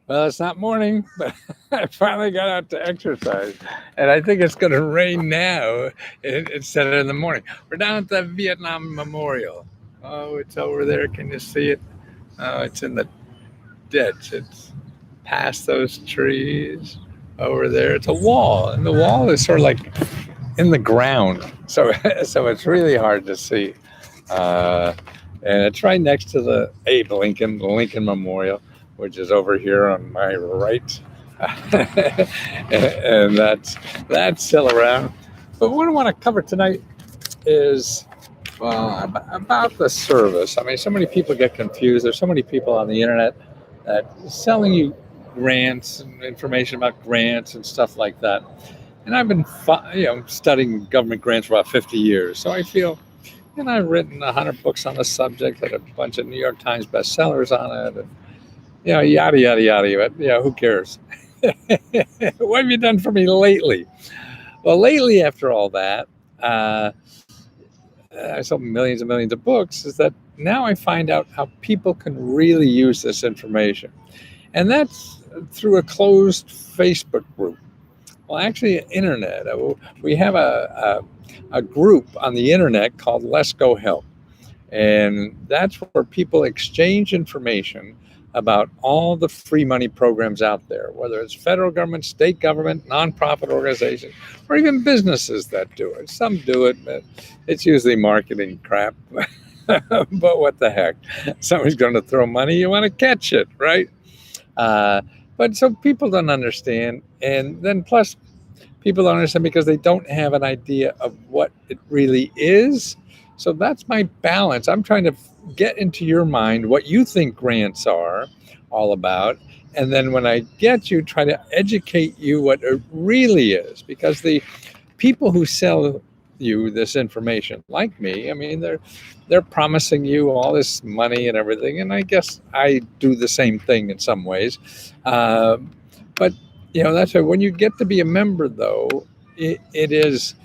Well, it's not morning, but I finally got out to exercise, and I think it's going to rain now instead of in the morning. We're down at the Vietnam Memorial. Oh, it's over there. Can you see it? Oh, it's in the ditch. It's past those trees over there. It's a wall, and the wall is sort of like in the ground, so so it's really hard to see. Uh, and it's right next to the Abe Lincoln, the Lincoln Memorial, which is over here on my right, and that's still around. But what I want to cover tonight is about the service. I mean, so many people get confused. There's so many people on the internet that selling you grants and information about grants and stuff like that. And I've been, studying government grants for about 50 years, so I feel and I've written 100 books on the subject, had a bunch of New York Times bestsellers on it, and yada yada yada. But who cares? What have you done for me lately? Well, lately, after all that, I sold millions and millions of books. Is that now I find out how people can really use this information, and that's through a closed Facebook group. Well, actually, internet. We have a group on the internet called Let's Go Help. And that's where people exchange information about all the free money programs out there, whether it's federal government, state government, nonprofit organizations, or even businesses that do it. Some do it, but it's usually marketing crap. But what the heck? Somebody's going to throw money, you want to catch it, right? But so people don't understand. And then plus, people don't understand because they don't have an idea of what it really is. So that's my balance. I'm trying to get into your mind what you think grants are all about. And then when I get you, try to educate you what it really is. Because the people who sell you this information, like me, I mean, they're promising you all this money and everything. And I guess I do the same thing in some ways. But that's why when you get to be a member, though, it is,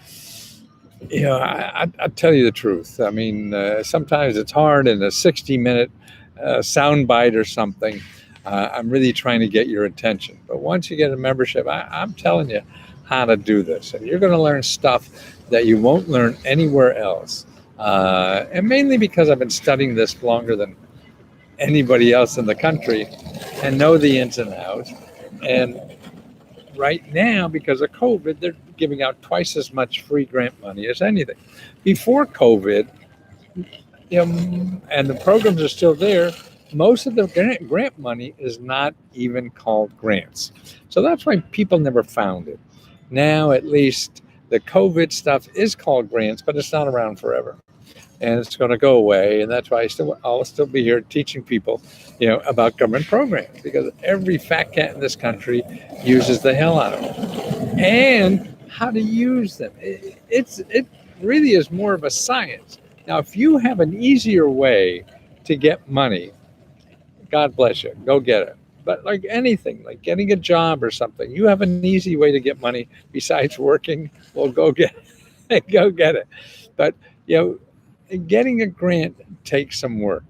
I tell you the truth. I mean, sometimes it's hard in a 60-minute soundbite or something. I'm really trying to get your attention. But once you get a membership, I'm telling you how to do this. And you're going to learn stuff that you won't learn anywhere else. And mainly because I've been studying this longer than anybody else in the country and know the ins and outs. And right now, because of COVID, they're giving out twice as much free grant money as anything. Before COVID, and the programs are still there, most of the grant money is not even called grants. So that's why people never found it. Now, at least, the COVID stuff is called grants, but it's not around forever. And it's going to go away, and that's why I'll still be here teaching people, about government programs, because every fat cat in this country uses the hell out of them, and how to use them. It really is more of a science. Now, if you have an easier way to get money, God bless you, go get it. But like anything, like getting a job or something, you have an easy way to get money besides working. Well, go get it. Go get it. But getting a grant takes some work.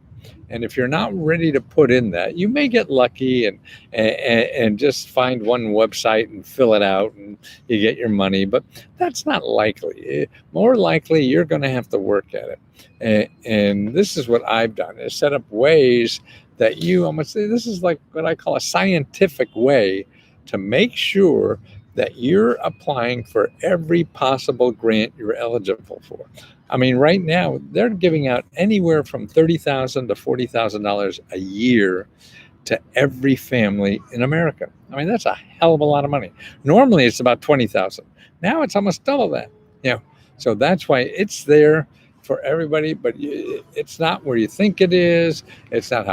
And if you're not ready to put in that, you may get lucky and just find one website and fill it out and you get your money. But that's not likely. More likely, you're going to have to work at it. And this is what I've done, is set up ways that you almost say this is like what I call a scientific way to make sure that you're applying for every possible grant you're eligible for. I mean, right now they're giving out anywhere from $30,000 to $40,000 a year to every family in America. I mean, that's a hell of a lot of money. Normally, it's about 20,000. Now it's almost double that. So that's why it's there for everybody. But it's not where you think it is. It's not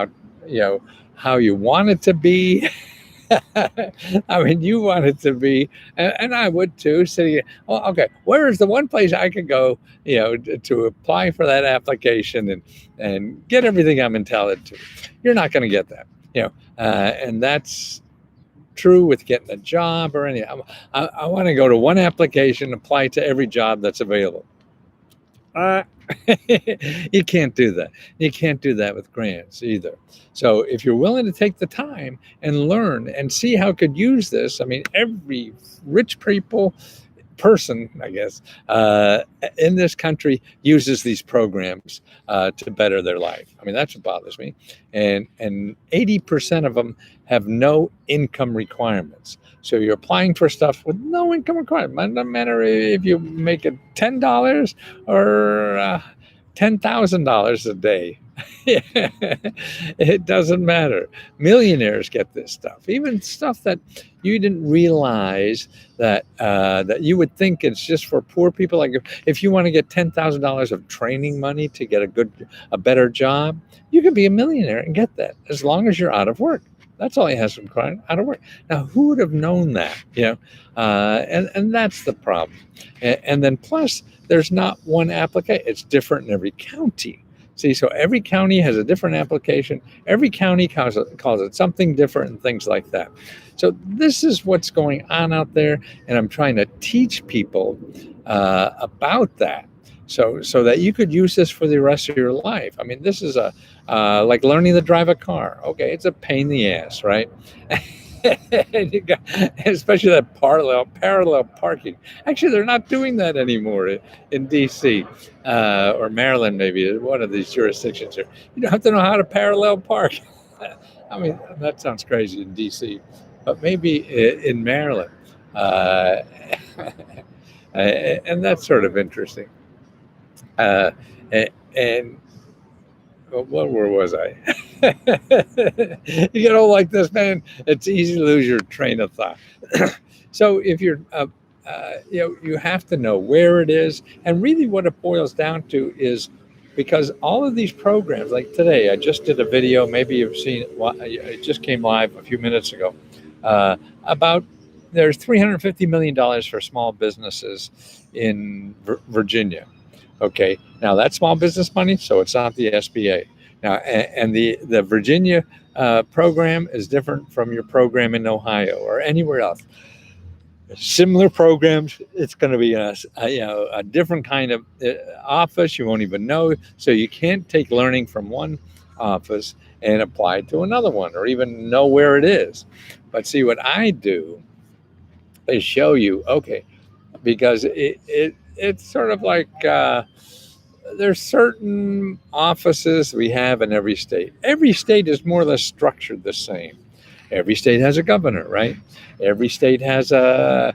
how you want it to be. I mean, you want it to be, and I would too. Sitting, well, okay, where is the one place I could go, to apply for that application and get everything I'm entitled to? You're not going to get that, and that's true with getting a job or anything. I want to go to one application, apply to every job that's available. You can't do that. You can't do that with grants either. So if you're willing to take the time and learn and see how it could use this, I mean, every rich person, I guess, in this country uses these programs to better their life. I mean, that's what bothers me. And 80% of them have no income requirements. So you're applying for stuff with no income requirement. It doesn't matter if you make it $10 or $10,000 a day. It doesn't matter. Millionaires get this stuff, even stuff that you didn't realize that you would think it's just for poor people. Like if you want to get $10,000 of training money to get a better job, you can be a millionaire and get that as long as you're out of work. That's all he has from crying out of work. Now, who would have known that? And that's the problem. And then plus, there's not one application. It's different in every county. See, so every county has a different application. Every county calls it something different and things like that. So this is what's going on out there, and I'm trying to teach people about that, so that you could use this for the rest of your life. I mean, this is like learning to drive a car. Okay, it's a pain in the ass, right? Especially that parallel parking. Actually, they're not doing that anymore in D.C. Or Maryland, maybe one of these jurisdictions here. You don't have to know how to parallel park. I mean, that sounds crazy in D.C., but maybe in Maryland, and that's sort of interesting. Uh, and where was I? You get old like this, man. It's easy to lose your train of thought. So if you're, you have to know where it is, and really what it boils down to is because all of these programs, like today, I just did a video. Maybe you've seen it. It just came live a few minutes ago about there's $350 million for small businesses in Virginia. Okay, now that's small business money, so it's not the SBA. Now, and the Virginia program is different from your program in Ohio or anywhere else. Similar programs, it's going to be a different kind of office. You won't even know, so you can't take learning from one office and apply it to another one, or even know where it is. But see, what I do is show you, okay, because it's sort of like there's certain offices we have in every state. Every state is more or less structured the same. Every state has a governor, right? Every state has a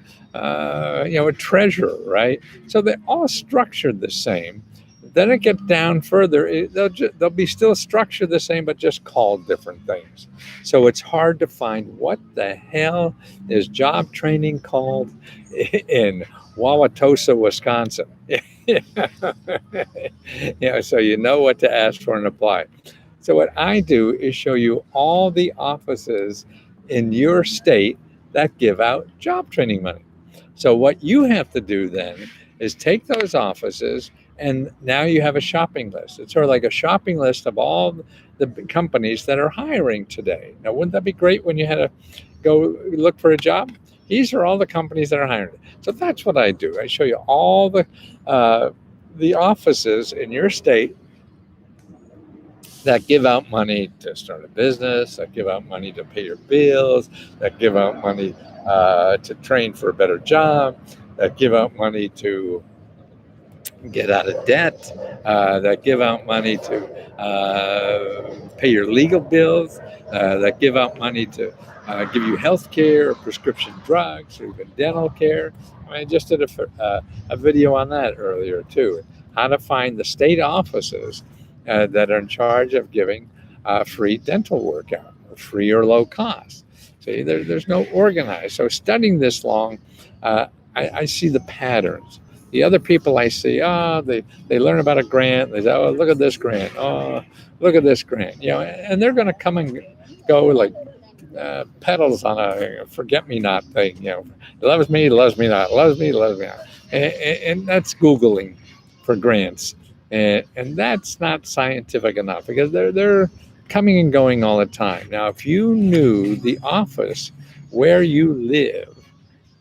treasurer, right? So they're all structured the same. Then it gets down further. They'll be still structured the same, but just called different things. So it's hard to find what the hell is job training called in Wauwatosa, Wisconsin. So you know what to ask for and apply. So what I do is show you all the offices in your state that give out job training money. So what you have to do then is take those offices, and now you have a shopping list. It's sort of like a shopping list of all the companies that are hiring today. Now, wouldn't that be great when you had to go look for a job? These are all the companies that are hiring. So that's what I do. I show you all the offices in your state that give out money to start a business, that give out money to pay your bills, that give out money to train for a better job, that give out money to get out of debt, that give out money to pay your legal bills, that give out money to give you health care, or prescription drugs, or even dental care. I just did a video on that earlier too. How to find the state offices that are in charge of giving free dental workout, or free or low cost. See, there's no organized. So studying this long, I see the patterns. The other people I see, they learn about a grant. They say, oh, look at this grant. Oh, look at this grant. And they're going to come and go like petals on a forget-me-not thing. Loves me, loves me not, loves me, loves me not. And that's Googling for grants. And that's not scientific enough, because they're coming and going all the time. Now, if you knew the office where you live,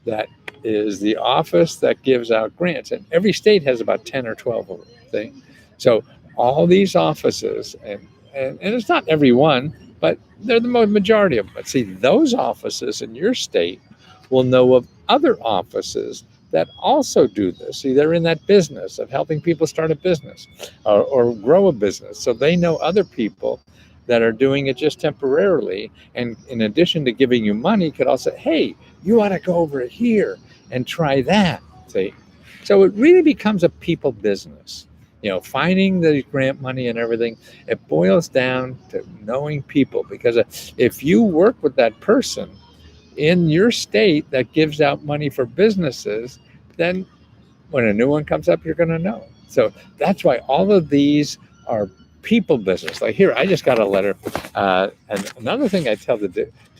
that is the office that gives out grants, and every state has about 10 or 12 of them. So all these offices, and it's not every one, but they're the majority of them. But see, those offices in your state will know of other offices that also do this. See, they're in that business of helping people start a business or grow a business. So they know other people that are doing it just temporarily. And in addition to giving you money, could also say, hey, you ought to go over here and try that. See? So it really becomes a people business. Finding the grant money and everything, it boils down to knowing people. Because if you work with that person in your state that gives out money for businesses, then when a new one comes up, you're going to know. So that's why all of these are people business. Like here, I just got a letter. And another thing I tell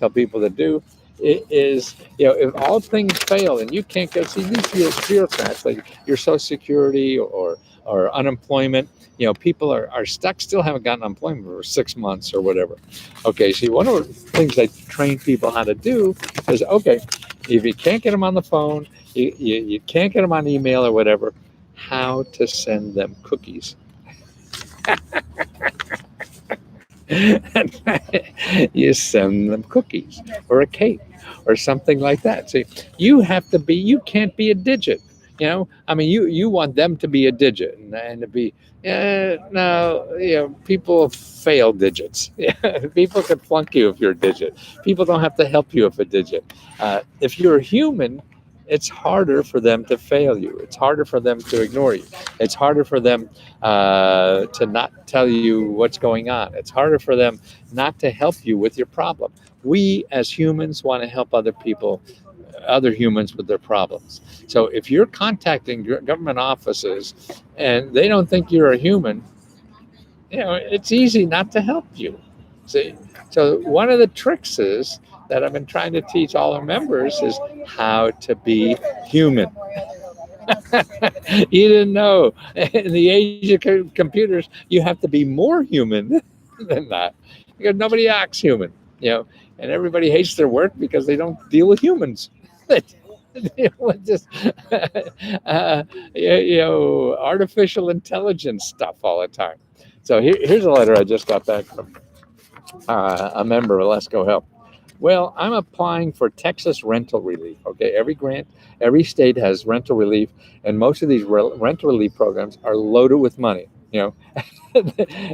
people to do is, if all things fail and you can't go see these bureaucrats, like your Social Security or unemployment, people are stuck, still haven't gotten unemployment for 6 months or whatever. Okay, see, one of the things I train people how to do is, okay, if you can't get them on the phone, you can't get them on email or whatever, how to send them cookies. You send them cookies or a cake or something like that. See, you can't be a digit. I mean, you want them to be a digit and to be, no, people fail digits. People can flunk you if you're a digit. People don't have to help you if a digit. If you're a human, it's harder for them to fail you. It's harder for them to ignore you. It's harder for them to not tell you what's going on. It's harder for them not to help you with your problem. We as humans want to help other humans with their problems. So if you're contacting government offices and they don't think you're a human, it's easy not to help you. See, so one of the tricks is that I've been trying to teach all our members is how to be human. You didn't know. In the age of computers, you have to be more human than that because nobody acts human, and everybody hates their work because they don't deal with humans. Just artificial intelligence stuff all the time. So here's a letter I just got back from a member of Let's Go Help. Well, I'm applying for Texas rental relief. Okay, every state has rental relief, and most of these rental relief programs are loaded with money.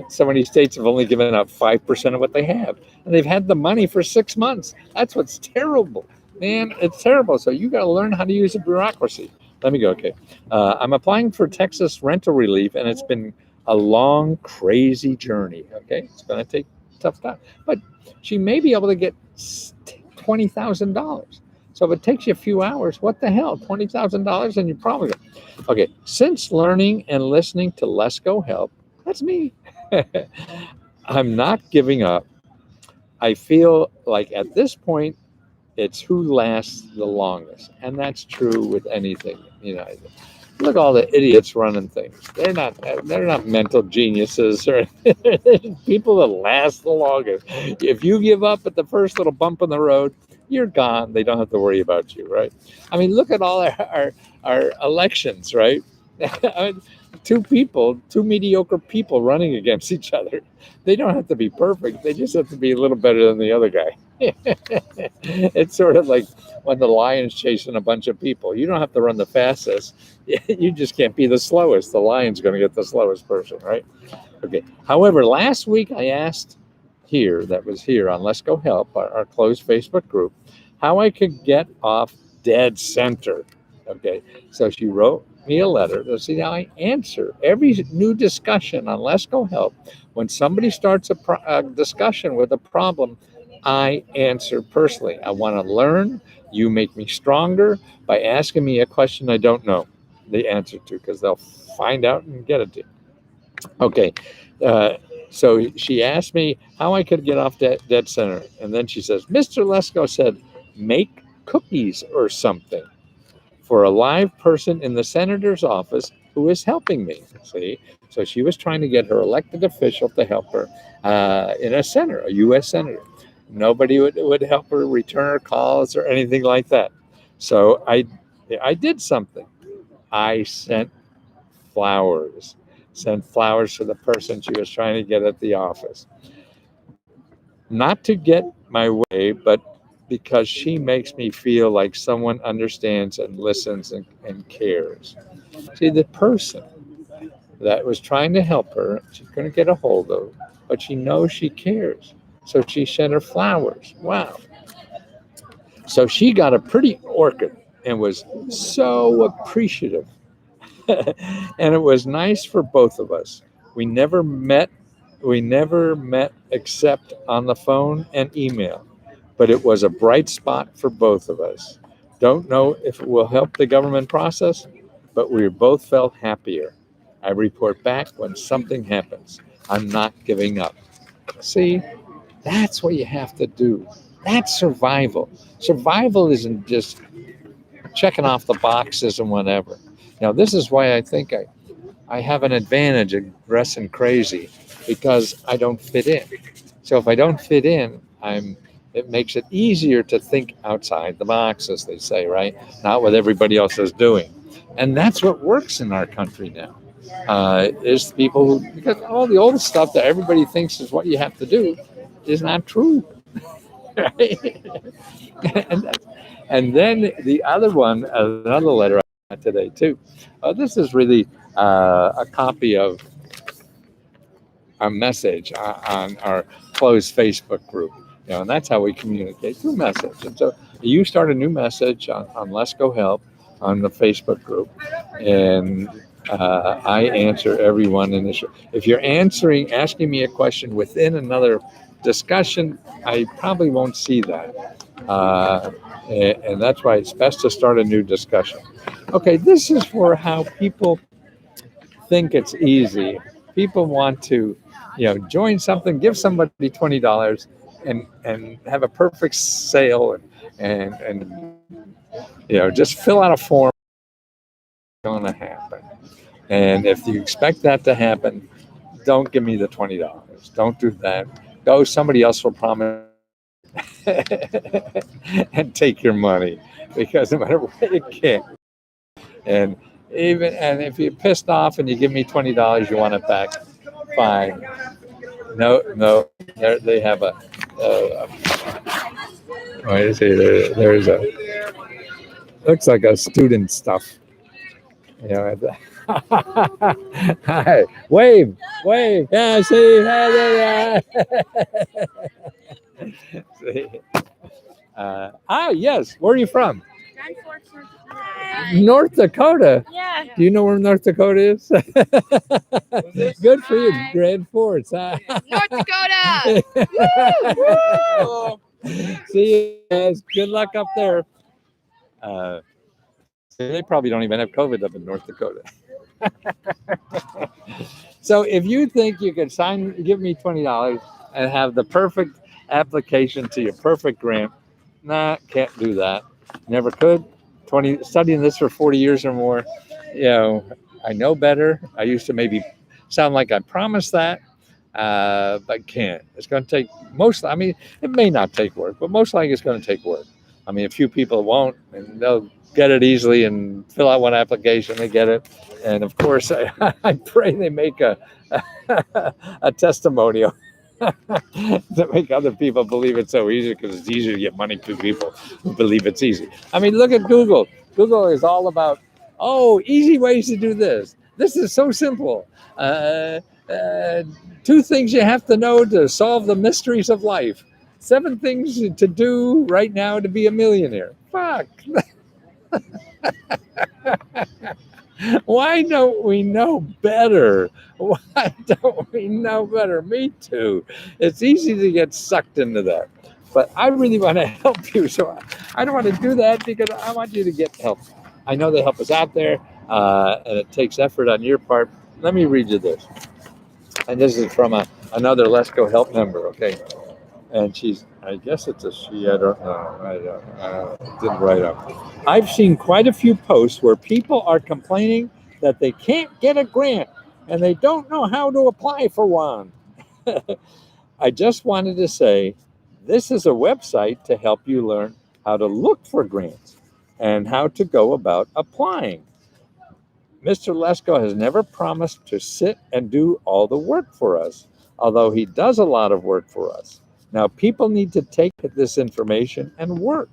So many states have only given out 5% of what they have, and they've had the money for 6 months. That's what's terrible, man. It's terrible. So you got to learn how to use the bureaucracy. Let me go. Okay, I'm applying for Texas rental relief, and it's been a long, crazy journey. Okay, it's going to take tough time, but she may be able to get $20,000. So if it takes you a few hours, what the hell? $20,000, and you're probably good. Okay. Since learning and listening to Let's Go Help, that's me. I'm not giving up. I feel like at this point, it's who lasts the longest, and that's true with anything. Look at all the idiots running things. They're not mental geniuses or people that last the longest. If you give up at the first little bump in the road, you're gone. They don't have to worry about you, right? I mean, look at all our elections, right? Two mediocre people running against each other. They don't have to be perfect. They just have to be a little better than the other guy. It's sort of like when the lion's chasing a bunch of people. You don't have to run the fastest. You just can't be the slowest. The lion's going to get the slowest person, right? Okay. However, last week I asked that was here on Let's Go Help, our closed Facebook group, how I could get off dead center. Okay. So she wrote me a letter. See, now I answer every new discussion on Let's Go Help. When somebody starts a discussion with a problem, I answer personally. I want to learn. You make me stronger by asking me a question I don't know the answer to, because they'll find out and get it to you. Okay. So she asked me how I could get off dead center. And then she says, Mr. Lesko said, make cookies or something for a live person in the senator's office who is helping me. See? So she was trying to get her elected official to help her in a U.S. senator. Nobody would help her return her calls or anything like that. So I did something. I sent flowers. sent flowers to the person she was trying to get at the office. Not to get my way, but because she makes me feel like someone understands and listens and cares. See, the person that was trying to help her, she couldn't get a hold of, but she knows she cares. So she sent her flowers. Wow. So she got a pretty orchid and was so appreciative. And it was nice for both of us. We never met. We never met except on the phone and email, but it was a bright spot for both of us. Don't know if it will help the government process, but we both felt happier. I report back when something happens. I'm not giving up. See, that's what you have to do. That's survival. Survival isn't just checking off the boxes and whatever. Now, this is why I think I have an advantage of dressing crazy because I don't fit in. So if I don't fit in, it makes it easier to think outside the box, as they say, right? Not what everybody else is doing. And that's what works in our country now. Is people who, because all the old stuff that everybody thinks is what you have to do is not true. Right? and, that- and then the other one, another letter I got today too. This is really a copy of our message on our closed Facebook group. And that's how we communicate through message. And so you start a new message on Let's Go Help on the Facebook group, and I answer everyone in the show. If you're asking me a question within another discussion, I probably won't see that. And that's why it's best to start a new discussion. Okay, this is for how people think it's easy. People want to, join something, give somebody $20, and have a perfect sale, and just fill out a form. It's going to happen. And if you expect that to happen, don't give me the $20. Don't do that. Go, somebody else will promise and take your money, because no matter what, you can't. And if you're pissed off and you give me $20, you want it back, fine. No, they have what is it? There's looks like a student stuff. Hi, wave. Yeah, see. See. Yes. Where are you from? North Dakota. Yeah. Do you know where North Dakota is? Good for you, Grand Forks. North Dakota. See you guys. Good luck up there. They probably don't even have COVID up in North Dakota. So if you think you can give me $20 and have the perfect application to your perfect grant, nah, can't do that. Never could. Studying this for 40 years or more, I know better. I used to maybe sound like I promised that, but can't. It's going to take it may not take work, but most likely it's going to take work. A few people won't, and they'll get it easily and fill out one application, they get it. And of course, I pray they make a testimonial to make other people believe it's so easy, because it's easier to get money to people who believe it's easy. Look at Google. Google is all about, easy ways to do this. This is so simple. 2 things you have to know to solve the mysteries of life. 7 things to do right now to be a millionaire. Fuck. Why don't we know better? Why don't we know better? Me too. It's easy to get sucked into that. But I really want to help you. So I don't want to do that, because I want you to get help. I know the help is out there, and it takes effort on your part. Let me read you this. And this is from another Let's Go Help member, okay? And I guess it's a she, I don't know. I didn't write up. I've seen quite a few posts where people are complaining that they can't get a grant and they don't know how to apply for one. I just wanted to say, this is a website to help you learn how to look for grants and how to go about applying. Mr. Lesko has never promised to sit and do all the work for us, although he does a lot of work for us. Now, people need to take this information and work.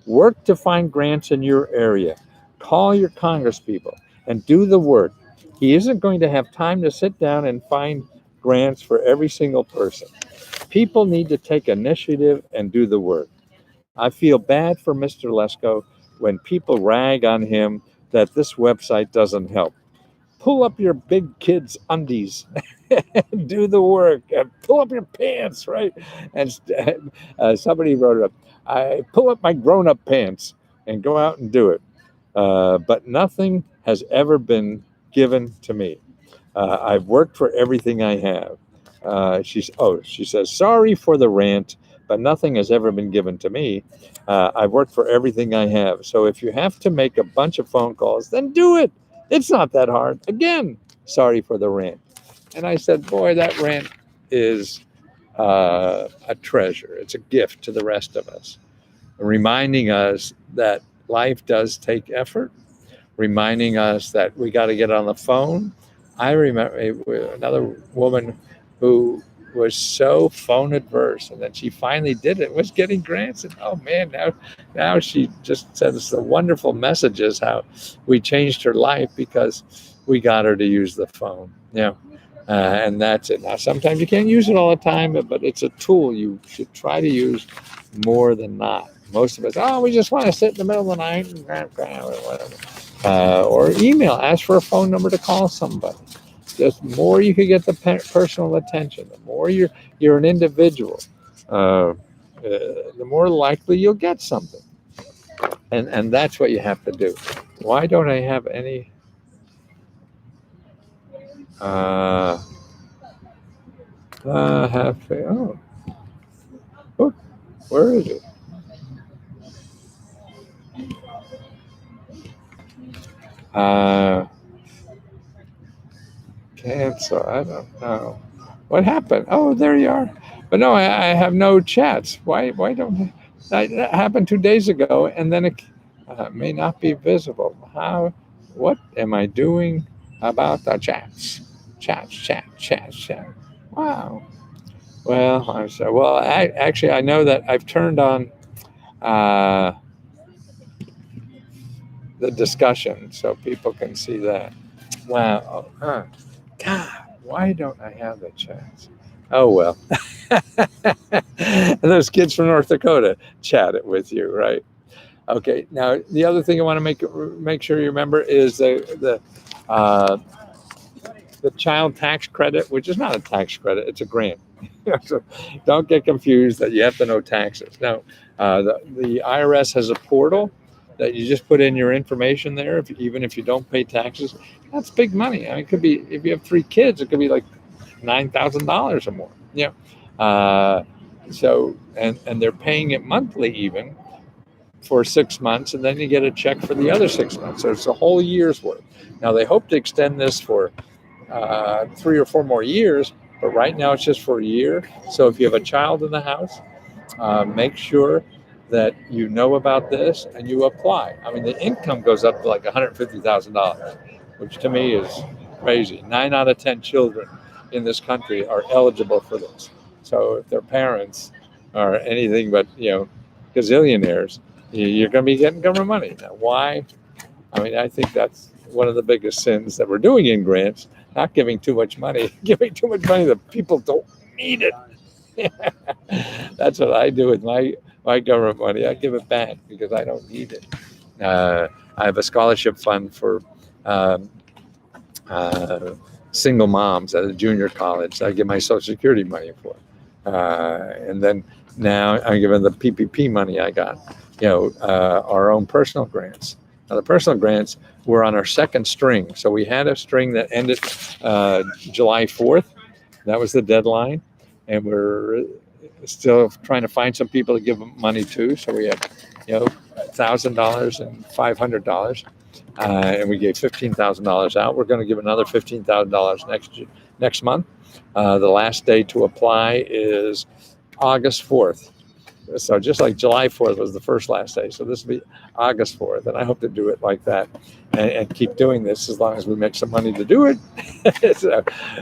Work to find grants in your area. Call your congresspeople and do the work. He isn't going to have time to sit down and find grants for every single person. People need to take initiative and do the work. I feel bad for Mr. Lesko when people rag on him that this website doesn't help. Pull up your big kids' undies and do the work. And pull up your pants, right? And somebody wrote it up. I pull up my grown-up pants and go out and do it. But nothing has ever been given to me. I've worked for everything I have. She says, sorry for the rant, but nothing has ever been given to me. I've worked for everything I have. So if you have to make a bunch of phone calls, then do it. It's not that hard. Again, sorry for the rant. And I said, boy, that rant is a treasure. It's a gift to the rest of us, reminding us that life does take effort, reminding us that we got to get on the phone. I remember another woman who was so phone adverse, and then she finally did it, was getting grants. And oh man, now she just sends the wonderful messages how we changed her life because we got her to use the phone. And that's it. Now, sometimes you can't use it all the time, but it's a tool you should try to use more than not. Most of us, we just want to sit in the middle of the night and or whatever. Or email, ask for a phone number to call somebody. Just the more you can get the personal attention, the more you're an individual, the more likely you'll get something. And that's what you have to do. Why don't I have any? Where is it? Cancel. I don't know. What happened? Oh, there you are. But no, I have no chats. Why don't that happened 2 days ago, and then it may not be visible. What am I doing about the chats? Chat. Wow. Well, I'm sorry. Well, I know that I've turned on the discussion so people can see that. Wow. God, why don't I have the chats? Oh, well. Those kids from North Dakota chat it with you, right? Okay. Now, the other thing I want to make sure you remember is the child tax credit, which is not a tax credit, it's a grant. So don't get confused that you have to know taxes. Now, the IRS has a portal that you just put in your information there, even if you don't pay taxes. That's big money. I mean, it could be, if you have 3 kids, it could be like $9,000 or more. So they're paying it monthly even for 6 months, and then you get a check for the other 6 months. So it's a whole year's worth. Now they hope to extend this for 3 or 4 more years, but right now it's just for a year. So if you have a child in the house, make sure that you know about this and you apply. I mean, the income goes up to like $150,000, which to me is crazy. 9 out of 10 children in this country are eligible for this. So if their parents are anything but, gazillionaires, you're going to be getting government money. Now, why? I mean, I think that's one of the biggest sins that we're doing in grants, not giving too much money, giving too much money that people don't need it. That's what I do with my government money. I give it back because I don't need it. I have a scholarship fund for single moms at a junior college. I give my Social Security money for. And then now I'm giving the PPP money I got, our own personal grants. Now, the personal grants were on our second string. So we had a string that ended July 4th. That was the deadline. And we're still trying to find some people to give money to. So we have, $1,000 and $500. And we gave $15,000 out. We're going to give another $15,000 next month. The last day to apply is August 4th. So just like July 4th was the first last day, so this will be August 4th, and I hope to do it like that, and keep doing this as long as we make some money to do it.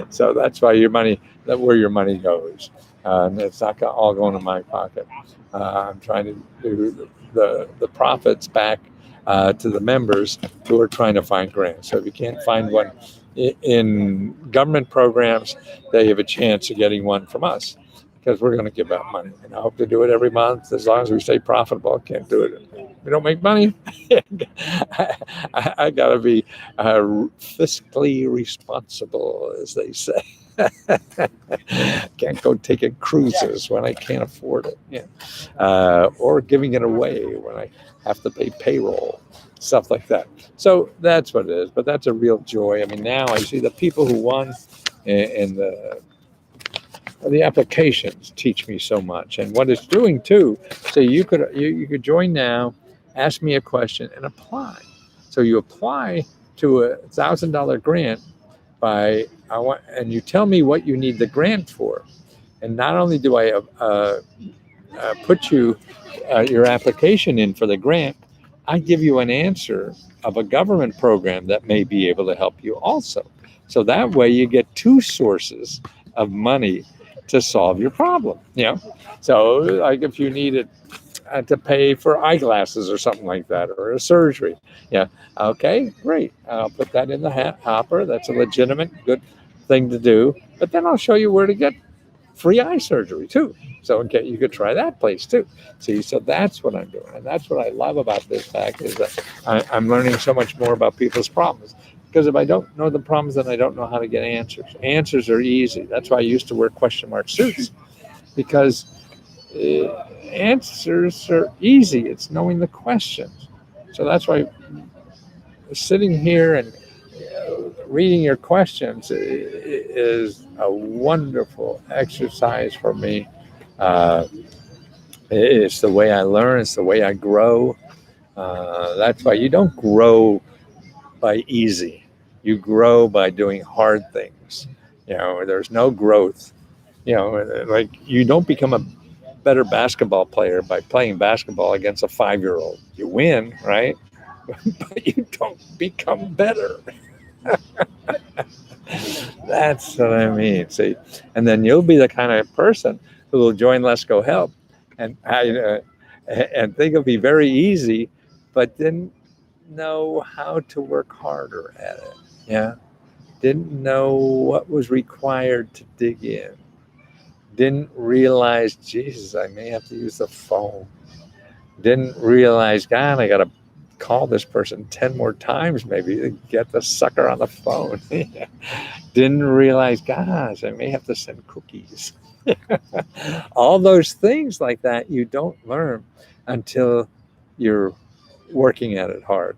So that's why where your money goes. It's not all going in my pocket. I'm trying to do the profits back to the members who are trying to find grants. So if you can't find one in government programs, they have a chance of getting one from us, because we're going to give out money. And I hope to do it every month as long as we stay profitable. I can't do it. We don't make money. I got to be fiscally responsible, as they say. Can't go taking cruises when I can't afford it. Yeah. Or giving it away when I have to pay payroll, stuff like that. So that's what it is. But that's a real joy. I mean, now I see the people who won, and the applications teach me so much, and what it's doing too. So you could join now, ask me a question, and apply. So you apply to $1,000 grant and you tell me what you need the grant for, and not only do I put your application in for the grant, I give you an answer of a government program that may be able to help you also. So that way you get two sources of money to solve your problem. So like if you needed to pay for eyeglasses or something like that, or a surgery. Okay, great. I'll put that in the hopper. That's a legitimate, good thing to do. But then I'll show you where to get free eye surgery too. So okay, you could try that place too. See, so that's what I'm doing. And that's what I love about this fact, is that I'm learning so much more about people's problems. Because if I don't know the problems, then I don't know how to get answers. Answers are easy. That's why I used to wear question mark suits, because answers are easy. It's knowing the questions. So that's why sitting here and reading your questions is a wonderful exercise for me. It's the way I learn. It's the way I grow. That's why you don't grow by easy. You grow by doing hard things. There's no growth. Like you don't become a better basketball player by playing basketball against a 5-year-old. You win, right? But you don't become better. That's what I mean. See, and then you'll be the kind of person who will join Let's Go Help, and think it'll be very easy, but didn't know how to work harder at it. Didn't know what was required to dig in. Didn't realize, Jesus, I may have to use the phone. Didn't realize, God, I got to call this person 10 more times maybe to get the sucker on the phone. Didn't realize, gosh, I may have to send cookies. All those things like that you don't learn until you're working at it hard,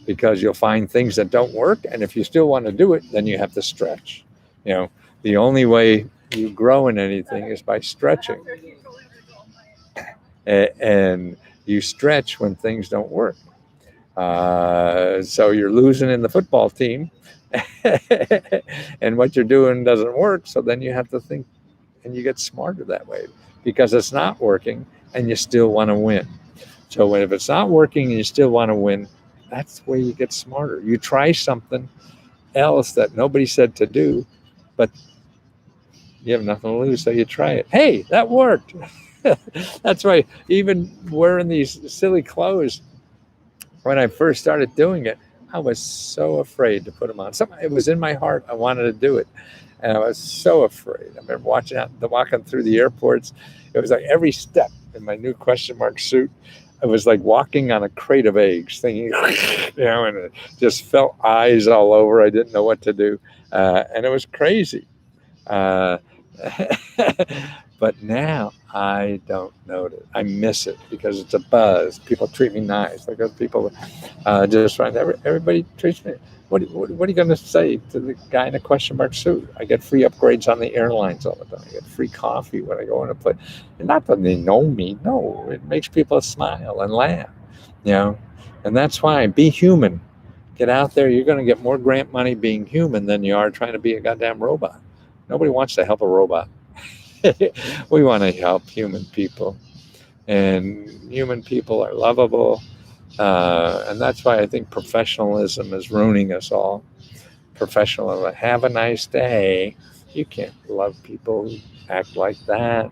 because you'll find things that don't work, and if you still want to do it, then you have to stretch. The only way you grow in anything is by stretching, and you stretch when things don't work. So you're losing in the football team and what you're doing doesn't work. So then you have to think, and you get smarter that way, because it's not working and you still want to win. So if it's not working and you still want to win, that's where you get smarter. You try something else that nobody said to do, but you have nothing to lose, so you try it. Hey, that worked. That's why even wearing these silly clothes, when I first started doing it, I was so afraid to put them on. It was in my heart. I wanted to do it. And I was so afraid. I remember walking through the airports. It was like every step in my new question mark suit, it was like walking on a crate of eggs, thinking, and it just felt eyes all over. I didn't know what to do. And it was crazy. But now I don't notice. I miss it because it's a buzz. People treat me nice. Like people just trying. Everybody treats me. What are you going to say to the guy in a question mark suit? I get free upgrades on the airlines all the time. I get free coffee when I go in a place. And not that they know me. No, it makes people smile and laugh. And that's why be human. Get out there. You're going to get more grant money being human than you are trying to be a goddamn robot. Nobody wants to help a robot. We want to help human people. and human people are lovable. And that's why I think professionalism is ruining us all. Professionalism, have a nice day. You can't love people who act like that.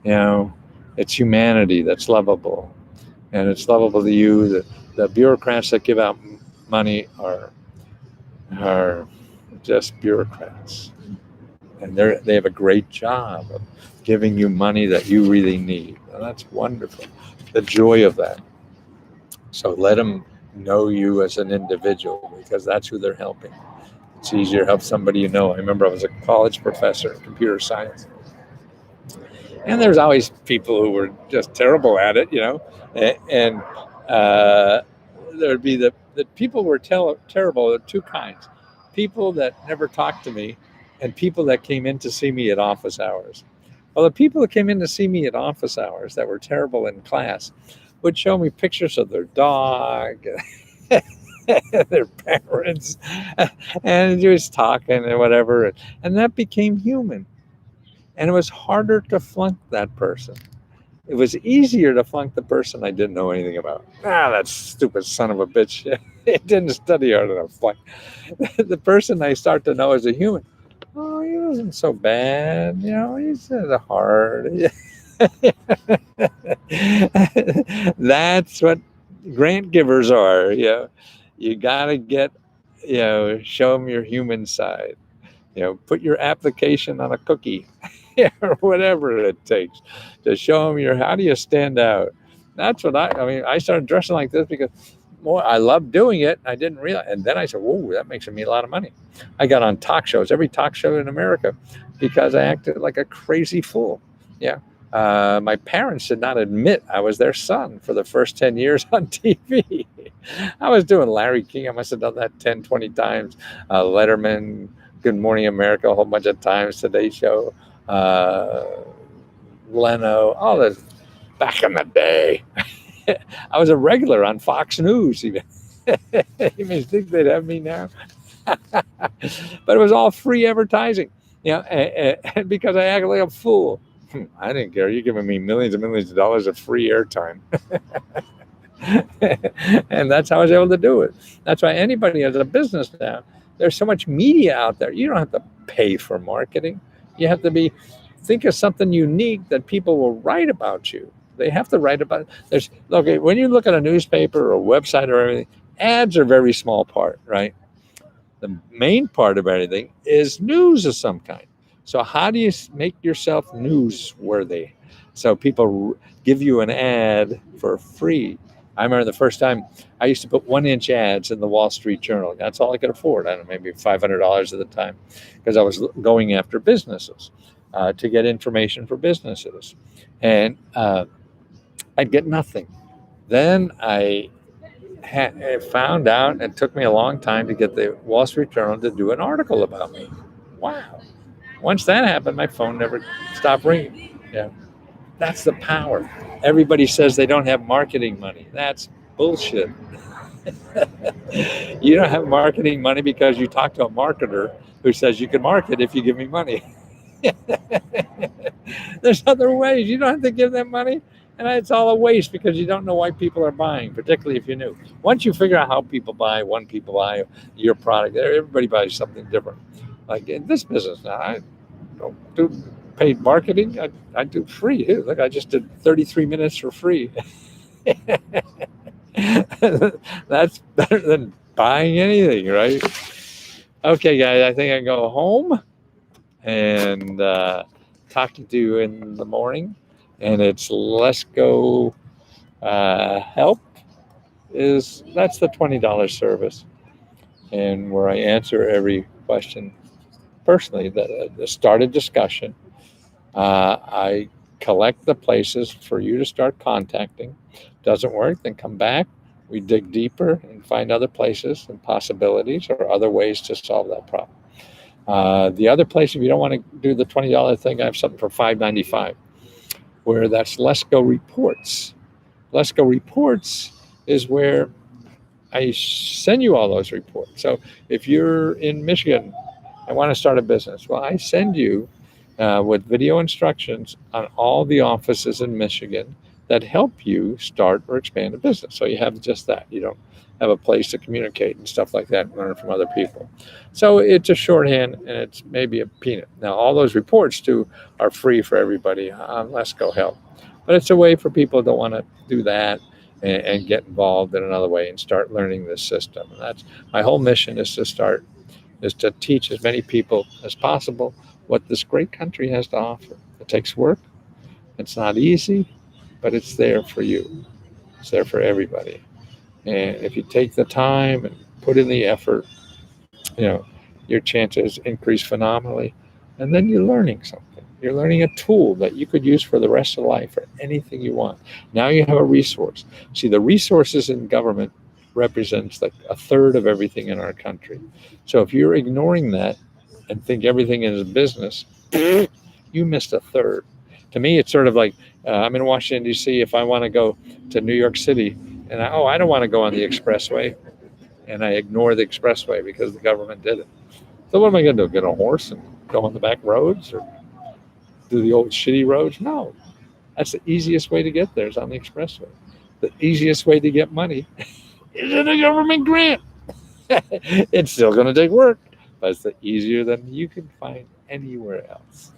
You know, it's humanity that's lovable, and it's lovable to you. The bureaucrats that give out money are just bureaucrats, and they have a great job of giving you money that you really need. And that's wonderful. The joy of that. So let them know you as an individual, because that's who they're helping. It's easier to help somebody you know. I remember I was a college professor in computer science, and there's always people who were just terrible at it, and there'd be the people who were terrible. There are two kinds: people that never talked to me, and people that came in to see me at office hours. Well, the people that came in to see me at office hours that were terrible in class would show me pictures of their dog, their parents, and just talking and whatever, and that became human. And it was harder to flunk that person. It was easier to flunk the person I didn't know anything about. That stupid son of a bitch. He didn't study hard enough. Flunk. The person I start to know as a human. Oh, he wasn't so bad. He's at the heart. That's what grant givers are. You got to show them your human side. Put your application on a cookie or whatever it takes to show them how do you stand out. That's what I started dressing like this because I loved doing it. I didn't realize. And then I said, whoa, that makes me a lot of money. I got on talk shows, every talk show in America, because I acted like a crazy fool. Yeah. My parents did not admit I was their son for the first 10 years on TV. I was doing Larry King. I must have done that 10, 20 times. Letterman, Good Morning America, a whole bunch of times, Today Show, Leno, all this back in the day. I was a regular on Fox News even. You may think they'd have me now. But it was all free advertising, and because I acted like a fool. I didn't care. You're giving me millions and millions of dollars of free airtime. And that's how I was able to do it. That's why anybody has a business now. There's so much media out there. You don't have to pay for marketing. You have to think of something unique that people will write about you. They have to write about it. When you look at a newspaper or a website or everything, ads are a very small part, right? The main part of everything is news of some kind. So how do you make yourself newsworthy? So people give you an ad for free. I remember the first time I used to put 1-inch ads in the Wall Street Journal. That's all I could afford. I don't know, maybe $500 at the time, because I was going after businesses to get information for businesses. And I'd get nothing. Then I found out, it took me a long time to get the Wall Street Journal to do an article about me. Wow. Once that happened, my phone never stopped ringing. Yeah. That's the power. Everybody says they don't have marketing money. That's bullshit. You don't have marketing money because you talk to a marketer who says you can market if you give me money. There's other ways. You don't have to give them money. And it's all a waste because you don't know why people are buying, particularly if you're new. Once you figure out how people buy, when people buy your product, everybody buys something different. Like in this business now, I don't do paid marketing. I do free. Here, look, I just did 33 minutes for free. That's better than buying anything, right? Okay, guys, I think I go home and talking to you in the morning. And it's Let's Go Help. That's the $20 service, and where I answer every question personally, that start a discussion. I collect the places for you to start contacting. Doesn't work, then come back. We dig deeper and find other places and possibilities or other ways to solve that problem. The other place, if you don't want to do the $20 thing, I have something for $5.95, where that's Let's Go Reports. Let's Go Reports is where I send you all those reports. So if you're in Michigan and want to start a business, well, I send you with video instructions on all the offices in Michigan that help you start or expand a business. So you have just that. You don't have a place to communicate and stuff like that and learn from other people. So it's a shorthand and it's maybe a peanut. Now, all those reports too are free for everybody on Let's Go Help. But it's a way for people that want to do that and get involved in another way and start learning this system. And that's my whole mission is to teach as many people as possible what this great country has to offer. It takes work. It's not easy, but it's there for you. It's there for everybody. And if you take the time and put in the effort, you know, your chances increase phenomenally. And then you're learning something. You're learning a tool that you could use for the rest of life for anything you want. Now you have a resource. See, the resources in government represents like a third of everything in our country. So if you're ignoring that and think everything is business, you missed a third. To me, it's sort of like I'm in Washington, D.C. If I want to go to New York City and I don't want to go on the expressway, and I ignore the expressway because the government did it. So what am I going to do? Get a horse and go on the back roads or do the old shitty roads? No, that's the easiest way to get there is on the expressway. The easiest way to get money is in a government grant. It's still going to take work, but it's the easier than you can find anywhere else.